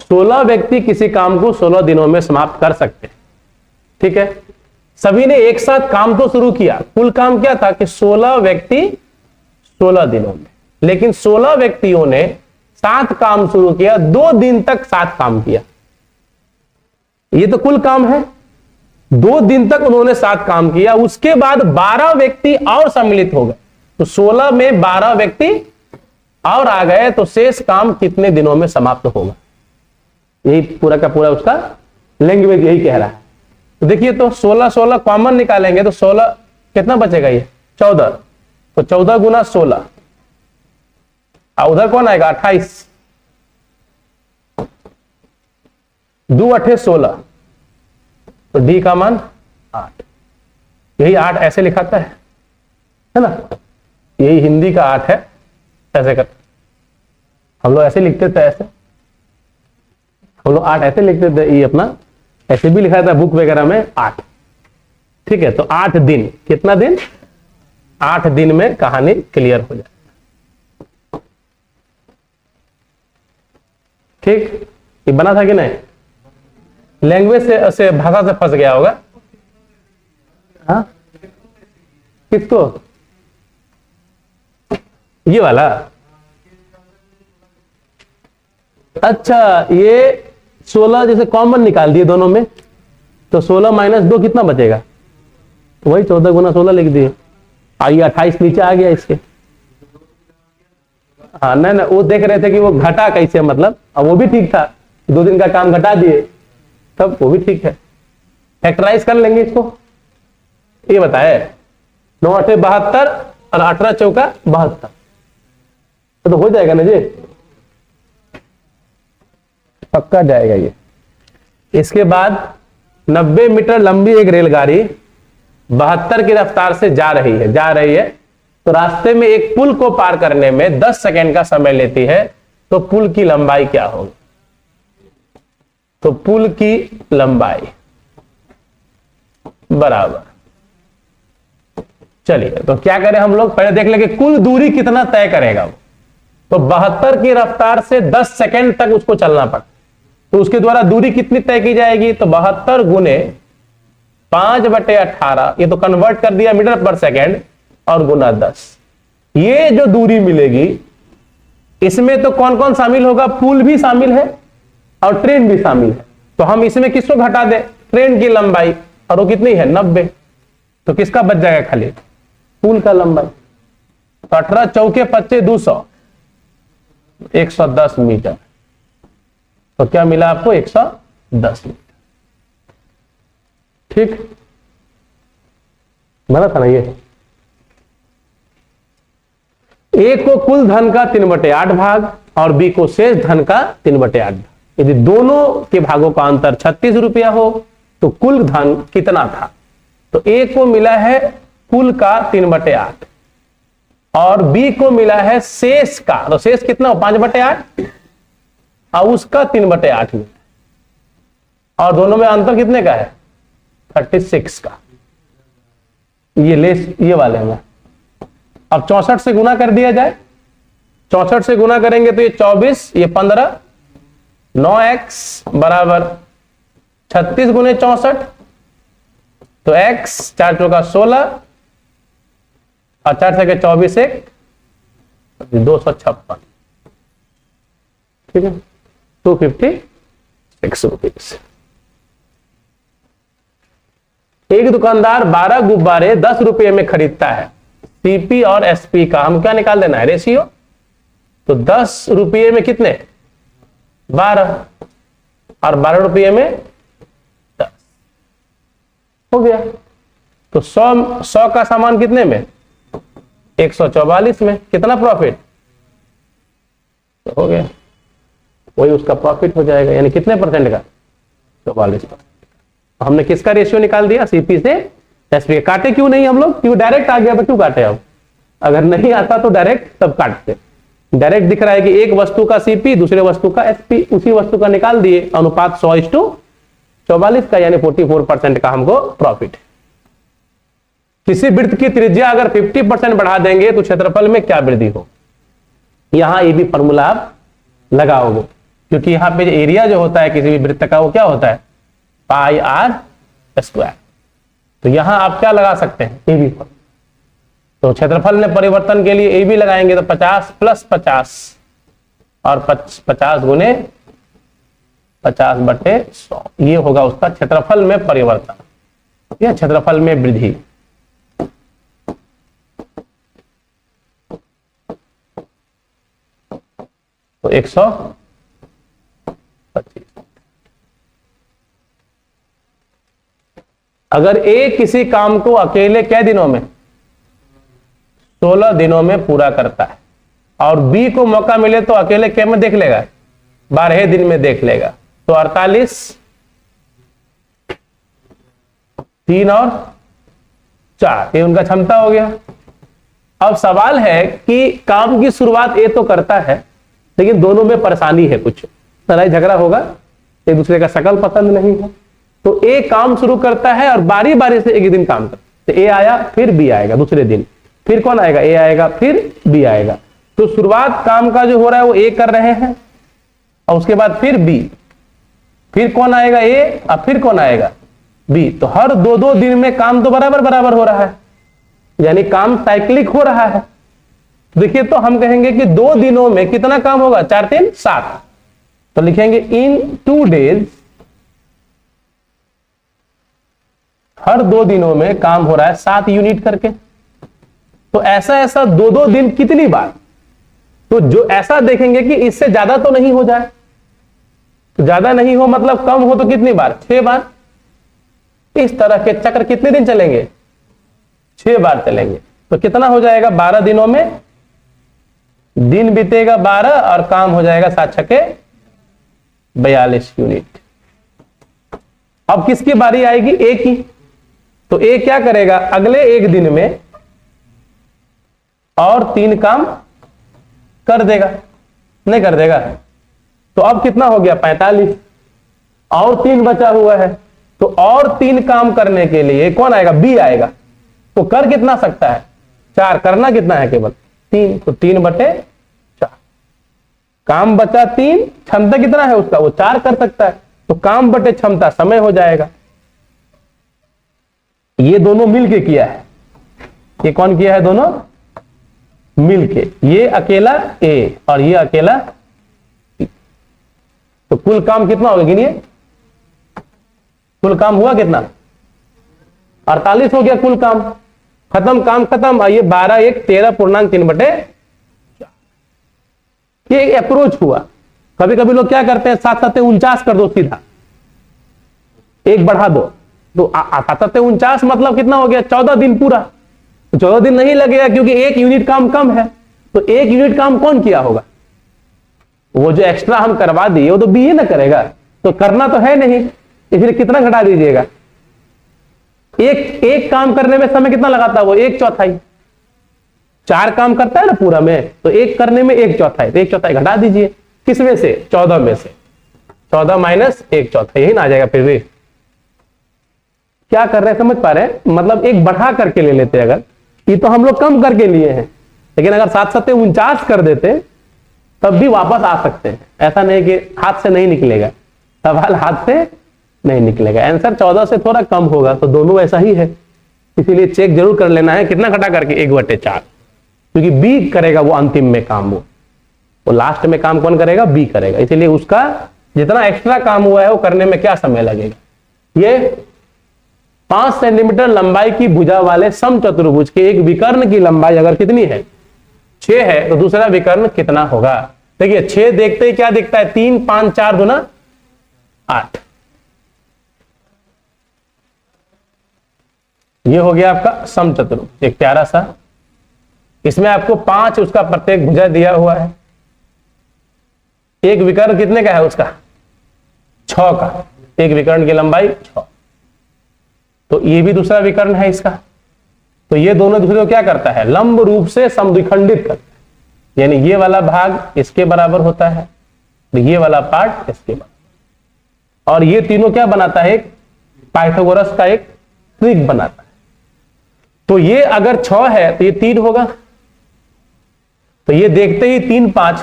16 व्यक्ति किसी काम को 16 दिनों में समाप्त कर सकते हैं, ठीक है। सभी ने एक साथ काम तो शुरू किया, कुल काम क्या था कि 16 व्यक्ति 16 दिनों में, लेकिन 16 व्यक्तियों ने साथ काम शुरू किया, 2 दिन तक साथ काम किया। ये तो कुल काम है, 2 दिन तक उन्होंने साथ काम किया, उसके बाद 12 व्यक्ति और सम्मिलित हो गए, तो 16 में 12 व्यक्ति और आ गए, तो शेष काम कितने दिनों में समाप्त होगा। यही पूरा का पूरा उसका लैंग्वेज यही कह रहा है। तो देखिए, तो 16 कॉमन निकालेंगे तो 16 कितना बचेगा, ये 14, तो 14 गुना 16, और उधर कौन आएगा 28, 2 8 16, तो डी का मान 8। यही 8 ऐसे लिखाता है ना, यही हिंदी का 8 है, ऐसे कर हम लोग ऐसे लिखते थे, ऐसे हम लोग 8 ऐसे लिखते थे, ये अपना ऐसे भी लिखा था बुक वगैरह में 8, ठीक है। तो 8 दिन, कितना दिन, 8 दिन में कहानी क्लियर हो जाए, ठीक। ये बना था कि नहीं, लैंग्वेज से भाषा से फंस गया होगा, हाँ किसको, ये वाला। अच्छा, ये 16 जैसे कॉमन निकाल दिए दोनों में, तो 16 - 2 कितना बचेगा, तो वही 14 गुना 16 लिख दिए। आइए 28 नीचे आ गया इसके, हाँ ना वो देख रहे थे कि वो घटा कैसे, मतलब अब वो भी ठीक था, 2 दिन का काम घटा दिए, तब वो भी ठीक है। फैक्टराइज कर लेंगे इसको, ये बताए 9 8 72 और 18 चौका 72, तो हो जाएगा ना जी, पक्का जाएगा ये। इसके बाद 90 मीटर लंबी एक रेलगाड़ी 72 की रफ्तार से जा रही है, तो रास्ते में एक पुल को पार करने में 10 सेकेंड का समय लेती है, तो पुल की लंबाई क्या होगी, तो पुल की लंबाई बराबर, चलिए तो क्या करें हम लोग, पहले देख लेंगे कुल दूरी कितना तय करेगा वो। तो 72 की रफ्तार से 10 सेकेंड तक उसको चलना पड़ता, तो उसके द्वारा दूरी कितनी तय की जाएगी, तो 72 गुने 5/18, ये तो कन्वर्ट कर दिया मीटर पर सेकेंड, और गुना 10। ये जो दूरी मिलेगी इसमें तो कौन कौन शामिल होगा, पुल भी शामिल है और ट्रेन भी शामिल है, तो हम इसमें किसको घटा दे, ट्रेन की लंबाई, और वो कितनी है 90, तो किसका बच जाएगा खाली, पुल का लंबाई। तो 18 चौके 25 200, 110 मीटर, तो क्या मिला आपको 110 मीटर, ठीक बना था ना ये। ए को कुल धन का 3/8 भाग और बी को शेष धन का 3/8 भाग, यदि दोनों के भागों का अंतर 36 रुपया हो तो कुल धन कितना था, तो ए को मिला है कुल का 3/8 और बी को मिला है शेष का, तो शेष कितना हो 5/8 और उसका 3/8 में, और दोनों में अंतर कितने का है 36 का। ये लेस ये वाले में अब 64 से गुना कर दिया जाए, 64 से गुना करेंगे तो ये 24, ये 15, 9x बराबर 36 गुने 64, तो x 4 चौका 16 और 4 से 24 एक 256, ठीक है 256 रुपीज। एक दुकानदार 12 गुब्बारे 10 रुपये में खरीदता है, सीपी और एसपी का हम क्या निकाल देना है रेशियो, तो 10 रुपये में कितने 12 और 12 रुपये में 10 हो गया। तो 100 का सामान कितने में 144 में, कितना प्रॉफिट तो हो गया, वही उसका प्रॉफिट हो जाएगा, यानी कितने परसेंट का 44%। हमने किसका रेशियो निकाल दिया सीपी से एसपी। काटे क्यों नहीं हम लोग, क्यों डायरेक्ट आ गया तो क्यों काटे हम, अगर नहीं आता तो डायरेक्ट तब काटते। डायरेक्ट दिख रहा है कि एक वस्तु का सीपी दूसरे वस्तु का एसपी, उसी वस्तु का निकाल दिए, अनुपात 100:44 का, यानी 44% का हमको प्रॉफिट है। किसी वृत्त की त्रिज्या अगर 50% बढ़ा देंगे तो क्षेत्रफल में क्या वृद्धि हो, यहां ये भी फॉर्मूला आप लगाओगे, क्योंकि यहां पे एरिया जो होता है किसी भी वृत्त का वो क्या होता है πr²। तो यहां आप क्या लगा सकते हैं ए बी, तो क्षेत्रफल में परिवर्तन के लिए ए बी लगाएंगे तो 50 + 50 और 50 गुने 50/100, ये होगा उसका क्षेत्रफल में परिवर्तन या क्षेत्रफल में वृद्धि। तो 125। अगर ए किसी काम को अकेले कै दिनों में 16 दिनों में पूरा करता है और बी को मौका मिले तो अकेले कै में देख लेगा 12 दिन में देख लेगा, तो 48 3 और 4 ये उनका क्षमता हो गया। अब सवाल है कि काम की शुरुआत ए तो करता है लेकिन दोनों में परेशानी है, कुछ लड़ाई झगड़ा होगा, एक दूसरे का शकल पसंद नहीं है, तो ए काम शुरू करता है और बारी बारी से एक दिन काम करता है, तो ए आया फिर बी आएगा दूसरे दिन, फिर कौन आएगा ए आएगा फिर बी आएगा। तो शुरुआत काम का जो हो रहा है वो ए कर रहे हैं और उसके बाद फिर बी, फिर कौन आएगा ए और फिर कौन आएगा बी। तो हर 2-2 दिन में काम तो बराबर बराबर हो रहा है, यानी काम साइक्लिक हो रहा है। देखिए तो हम कहेंगे कि 2 दिनों में कितना काम होगा 4 3 7, तो लिखेंगे इन 2 डेज, हर 2 दिनों में काम हो रहा है 7 यूनिट करके। तो ऐसा 2-2 दिन कितनी बार, तो जो ऐसा देखेंगे कि इससे ज्यादा तो नहीं हो जाए, तो ज्यादा नहीं हो मतलब कम हो तो कितनी बार 6 बार। इस तरह के चक्र कितने दिन चलेंगे 6 बार चलेंगे, तो कितना हो जाएगा 12 दिनों में दिन बीतेगा 12 और काम हो जाएगा 7 छके 42 यूनिट। अब किसकी बारी आएगी ए की, तो ए क्या करेगा अगले एक दिन में और 3 काम कर देगा, नहीं कर देगा, तो अब कितना हो गया 45 और 3 बचा हुआ है, तो और 3 काम करने के लिए कौन आएगा बी आएगा, तो कर कितना सकता है 4, करना कितना है केवल 3, तो 3/4 काम बचा 3, क्षमता कितना है उसका वो 4 कर सकता है, तो काम बटे क्षमता समय हो जाएगा। ये दोनों मिलके किया है, ये कौन किया है दोनों मिलके, ये अकेला ए और ये अकेला बी। तो कुल काम कितना होगा गिनिए, कुल काम हुआ कितना 48 हो गया कुल काम, खत्म काम खत्म। ये 12 1 13.3/4 ये अप्रोच हुआ। कभी कभी लोग क्या करते हैं 7 49 कर दो सीधा, एक बढ़ा दो, तो 7 49 मतलब कितना हो गया 14 दिन पूरा, 14 दिन नहीं लगेगा क्योंकि 1 यूनिट काम कम है, तो 1 यूनिट काम कौन किया होगा, वो जो एक्स्ट्रा हम करवा दिए वो तो बी ना करेगा, तो करना तो है नहीं, इसलिए कितना घटा दीजिएगा, एक काम करने में समय कितना लगाता है वो 1/4, 4 काम करता है ना पूरा में, तो 1 करने में 1/4, तो 1/4 घटा दीजिए, किस में से, 14 में से, 14 माइनस 1/4, यही ना आ जाएगा। फिर भी क्या कर रहे हैं समझ पा रहे हैं, मतलब एक बढ़ा करके ले लेते, अगर ये तो हम लोग कम करके लिए हैं, लेकिन अगर 7 7 49 कर देते तब भी वापस आ सकते हैं। ऐसा नहीं कि हाथ से नहीं निकलेगा, सवाल हाथ से नहीं निकलेगा, आंसर 14 से थोड़ा कम होगा, तो दोनों ऐसा ही है, इसीलिए चेक जरूर कर लेना है कितना घटा करके, 1/4, क्योंकि बी करेगा वो अंतिम में काम, वो लास्ट में काम कौन करेगा, बी करेगा, इसीलिए उसका जितना एक्स्ट्रा काम हुआ है वो करने में क्या समय लगेगा। ये 5 सेंटीमीटर लंबाई की भुजा वाले समचतुर्भुज के एक विकर्ण की लंबाई अगर कितनी है, 6 है, तो दूसरा विकर्ण कितना होगा। देखिए 6 देखते ही क्या दिखता है, 3 5 4 गुना 8, ये हो गया आपका समचतुर्भुज एक प्यारा सा। इसमें आपको 5 उसका प्रत्येक भुजा दिया हुआ है, एक विकर्ण कितने का है उसका, 6 का, एक विकर्ण की लंबाई 6, तो ये भी दूसरा विकर्ण है इसका, तो ये दोनों दूसरे को क्या करता है, लंब रूप से समद्विखंडित करता है, यानी ये वाला भाग इसके बराबर होता है, तो ये वाला पार्ट इसके बराबर, और ये तीनों क्या बनाता है, एक पाइथागोरस का एक ट्रिक बनाता है। तो ये अगर 6 है तो ये 3 होगा, तो ये देखते ही 3 5,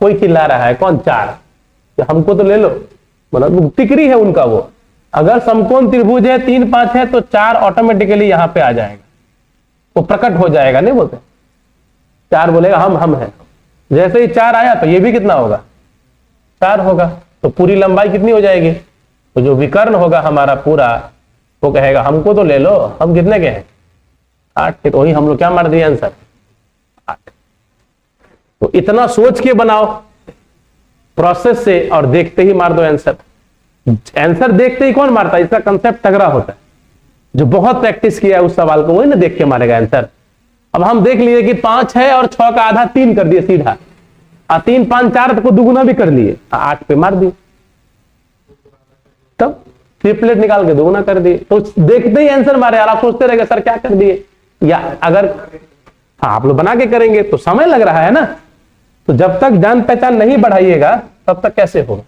कोई चिल्ला रहा है कौन, 4, तो हमको तो ले लो, मतलब टिकरी है उनका वो, अगर समकोण त्रिभुज है 3 5 है तो 4 ऑटोमेटिकली यहां पे आ जाएगा, वो प्रकट हो जाएगा, नहीं बोलते, 4 बोलेगा हम है, जैसे ही 4 आया तो ये भी कितना होगा, 4 होगा, तो पूरी लंबाई कितनी हो जाएगी, तो जो विकर्ण होगा हमारा पूरा वो कहेगा हमको तो ले लो, हम कितने के हैं, 8, तो वही हम लोग क्या मार दिए आंसर, 8। तो इतना सोच के बनाओ प्रोसेस से, और देखते ही मार दो आंसर। आंसर देखते ही कौन मारता है, इसका कंसेप्ट तगड़ा होता है, जो बहुत प्रैक्टिस किया है उस सवाल को वही ना देख के मारेगा आंसर। अब हम देख लिए कि 5 है और 6 का आधा 3 कर दिए सीधा, 3 5 4 को दुगुना भी कर लिए, 8 पे मार दिए, तब ट्रिपलेट निकाल के दुगुना कर दिए, तो देखते ही आंसर मारे। यार आप सोचते रहेंगे सर क्या कर दिए, या अगर हाँ आप लोग बना के करेंगे तो समय लग रहा है ना, तो जब तक जान पहचान नहीं बढ़ाइएगा तब तक कैसे होगा।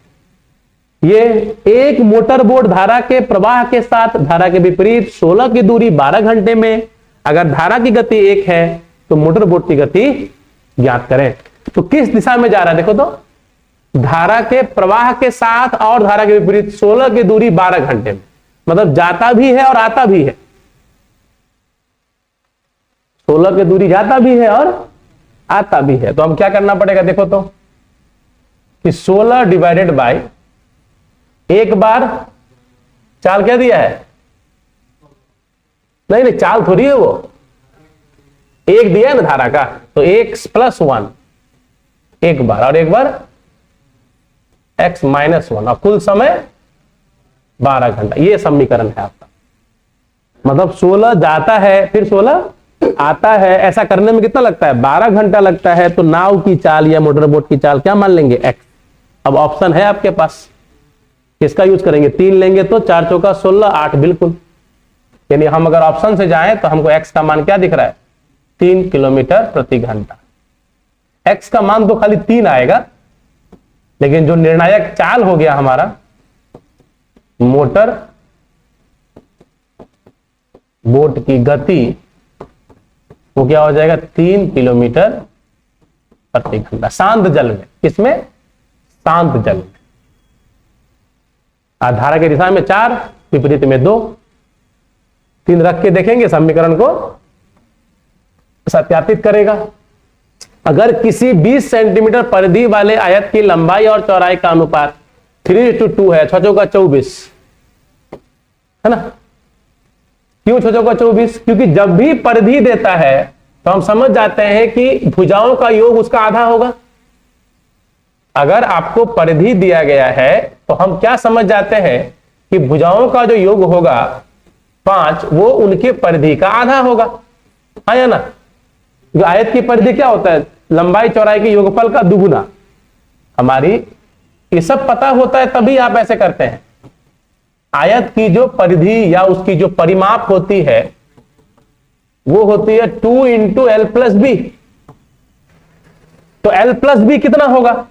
ये एक मोटर बोट धारा के प्रवाह के साथ धारा के विपरीत 16 की दूरी 12 घंटे में, अगर धारा की गति 1 है तो मोटर बोट की गति ज्ञात करें। तो किस दिशा में जा रहा है देखो तो, धारा के प्रवाह के साथ और धारा के विपरीत 16 की दूरी 12 घंटे में, मतलब जाता भी है और आता भी है, 16 की दूरी जाता भी है और आता भी है। तो हम क्या करना पड़ेगा देखो तो, कि 16 डिवाइडेड बाय, एक बार चाल क्या दिया है, नहीं चाल थोड़ी है वो, एक दिया है ना धारा का, तो x + 1 एक बार, और एक बार x - 1, और कुल समय 12 घंटा, ये समीकरण है आपका। मतलब 16 जाता है फिर 16 आता है, ऐसा करने में कितना लगता है, 12 घंटा लगता है। तो नाव की चाल या मोटर बोट की चाल क्या मान लेंगे, x। अब ऑप्शन है आपके पास, किसका यूज करेंगे, 3 लेंगे तो 4 चौका 16, 8 बिल्कुल, यानी हम अगर ऑप्शन से जाएं तो हमको x का मान क्या दिख रहा है, 3 किलोमीटर प्रति घंटा। x का मान तो खाली 3 आएगा, लेकिन जो निर्णायक चाल हो गया हमारा मोटर बोट की गति, वो क्या हो जाएगा, 3 किलोमीटर प्रति घंटा शांत जल में। किसमें, शांत जल में। धारा की दिशा में 4, विपरीत में 2, 3 रख के देखेंगे समीकरण को सत्यापित करेगा। अगर किसी 20 सेंटीमीटर परिधि वाले आयत की लंबाई और चौड़ाई का अनुपात 3:2 है, 6 चौका 24 है ना, क्यों 6 चौका 24, क्योंकि जब भी परिधि देता है तो हम समझ जाते हैं कि भुजाओं का योग उसका आधा होगा। अगर आपको परिधि दिया गया है तो हम क्या समझ जाते हैं कि भुजाओं का जो योग होगा 5, वो उनके परिधि का आधा होगा, हाँ या ना। आयत की परिधि क्या होता है, लंबाई चौड़ाई के योगफल का दुगुना। हमारी ये सब पता होता है तभी आप ऐसे करते हैं। आयत की जो परिधि या उसकी जो परिमाप होती है वो होती है 2 इंटू एल प्लस बी। तो एल प्लस बी कितना होगा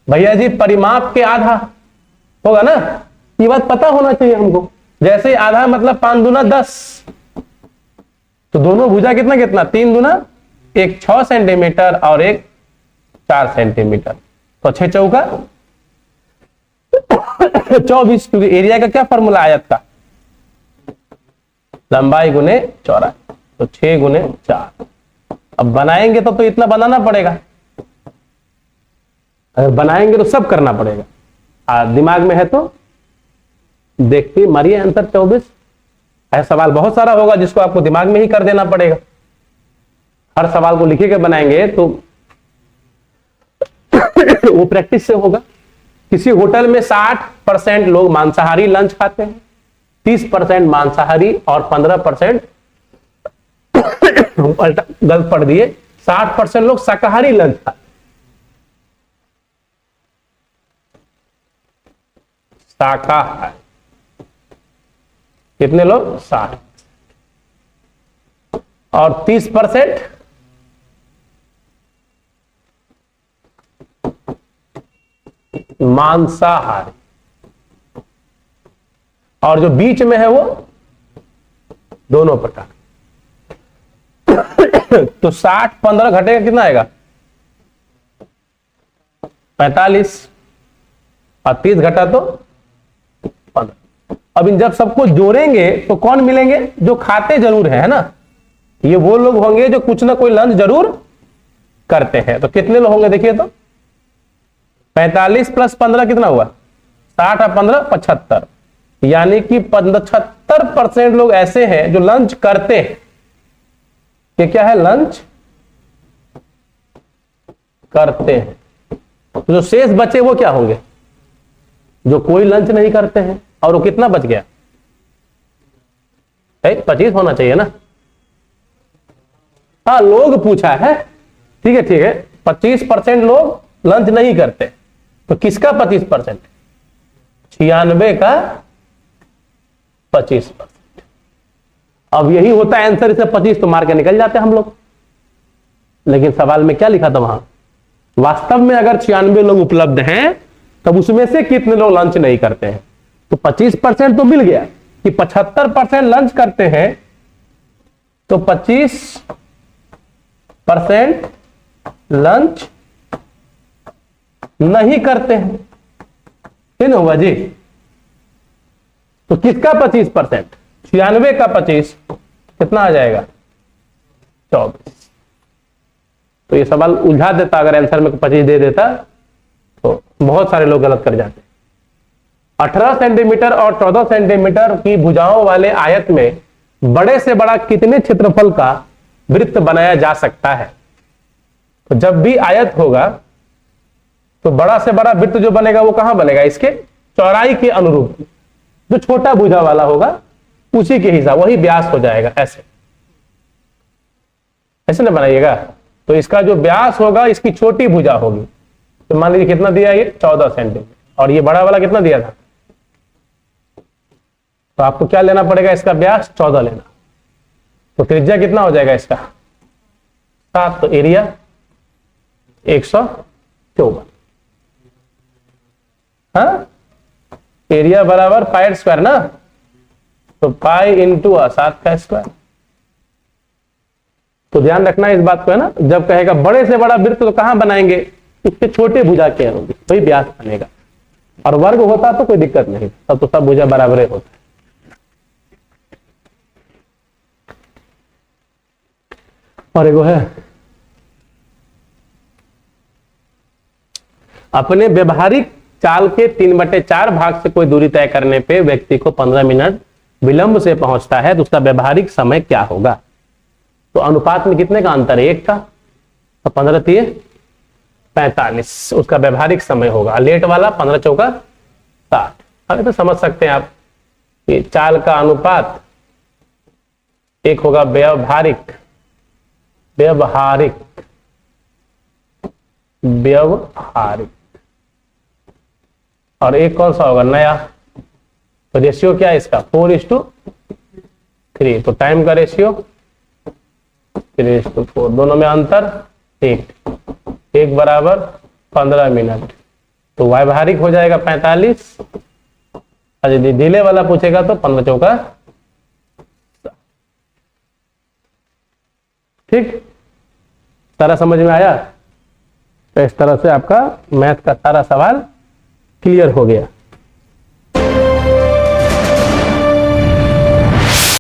भैया जी? परिमाप के आधा होगा ना, ये बात पता होना चाहिए हमको। जैसे आधा मतलब 5 दूना 10, तो दोनों भुजा कितना कितना, 3 दूना, एक 6 सेंटीमीटर और एक 4 सेंटीमीटर, तो 6 चौका 24। क्योंकि एरिया का क्या फॉर्मूला आयत का, लंबाई गुने चौड़ाई, तो 6 गुने 4। अब बनाएंगे तो इतना बनाना पड़ेगा, अगर बनाएंगे तो सब करना पड़ेगा। दिमाग में है तो देखते मारिए आंसर 24। ऐसा सवाल बहुत सारा होगा जिसको आपको दिमाग में ही कर देना पड़ेगा। हर सवाल को लिखे के बनाएंगे तो वो प्रैक्टिस से होगा। किसी होटल में 60% लोग मांसाहारी लंच खाते हैं, 30% मांसाहारी और 15% गलत पढ़ दिए, 60% लोग शाकाहारी लंच खाते हैं। शाकाहारी कितने लोग? 60। और 30% मांसाहारी, और जो बीच में है वो दोनों प्रकार। तो 60-15 घटेगा कितना आएगा? 45, और 30 घटा तो 15। अब इन जब सबको जोड़ेंगे तो कौन मिलेंगे? जो खाते जरूर है ना, ये वो लोग होंगे जो कुछ ना कोई लंच जरूर करते हैं। तो कितने लोग होंगे देखिए तो, 45 प्लस 15 कितना हुआ? 60 और 15 75, यानी कि 75% लोग ऐसे हैं जो लंच करते हैं। ये क्या है? लंच करते हैं। तो जो शेष बचे वो क्या होंगे? जो कोई लंच नहीं करते हैं। और वो कितना बच गया? 25 होना चाहिए ना। हाँ, लोग पूछा है, ठीक है ठीक है। 25% लोग लंच नहीं करते, तो किसका 25%? 96 का 25%। अब यही होता है आंसर, इसे 25 तो मार के निकल जाते हैं हम लोग। लेकिन सवाल में क्या लिखा था वहां? वास्तव में अगर 96 लोग उपलब्ध हैं तब उसमें से कितने लोग लंच नहीं करते हैं? तो 25% तो मिल गया कि 75% लंच करते हैं, तो 25% लंच नहीं करते हैं। ठीक होगा जी? तो किसका 25%? 96 का 25 कितना आ जाएगा? 24। तो ये सवाल उलझा देता, अगर आंसर में 25 दे देता तो बहुत सारे लोग गलत कर जाते। 18 सेंटीमीटर और 14 सेंटीमीटर की भुजाओं वाले आयत में बड़े से बड़ा कितने क्षेत्रफल का वृत्त बनाया जा सकता है? तो जब भी आयत होगा तो बड़ा से बड़ा वृत्त जो बनेगा वो कहां बनेगा? इसके चौड़ाई के अनुरूप। जो छोटा भुजा वाला होगा उसी के हिसाब, वही व्यास हो जाएगा। ऐसे ऐसे ना बनाइएगा। तो इसका जो व्यास होगा इसकी छोटी भुजा होगी। तो मान लीजिए कितना दिया? ये 14 सेंटीमीटर, और ये बड़ा वाला कितना दिया था? तो आपको क्या लेना पड़ेगा? इसका व्यास 14 लेना। तो त्रिज्या कितना हो जाएगा इसका? 7। तो एरिया 154। हाँ, एरिया बराबर पाई स्क्वायर ना, तो पाई इंटू 7 का स्क्वायर। तो ध्यान रखना इस बात को, है ना। जब कहेगा बड़े से बड़ा वृत्त तो कहां बनाएंगे? उसके छोटे भुजा के अनुरूप वही व्यास बनेगा। और वर्ग होता तो कोई दिक्कत नहीं, तब तो सब भुजा बराबर होता है। और एगो है, अपने व्यवहारिक चाल के 3/4 भाग से कोई दूरी तय करने पे व्यक्ति को 15 मिनट विलंब से पहुंचता है, तो उसका व्यवहारिक समय क्या होगा? तो अनुपात में कितने का अंतर है? 1 का। तो 15 3 45 उसका व्यवहारिक समय होगा। लेट वाला 15 चौका 60। अभी तो समझ सकते हैं आप कि चाल का अनुपात एक होगा व्यवहारिक, व्यवहारिक, व्यवहारिक, और एक कौन सा होगा? नया। तो रेशियो क्या है इसका? 4:3। 3, तो टाइम का रेशियो 3:4, दोनों में अंतर 1 बराबर 15 मिनट, तो व्यावहारिक हो जाएगा 45, और यदि डिले वाला पूछेगा तो 15 चौका। ठीक, सारा समझ में आया? तो इस तरह से आपका मैथ का सारा सवाल क्लियर हो गया।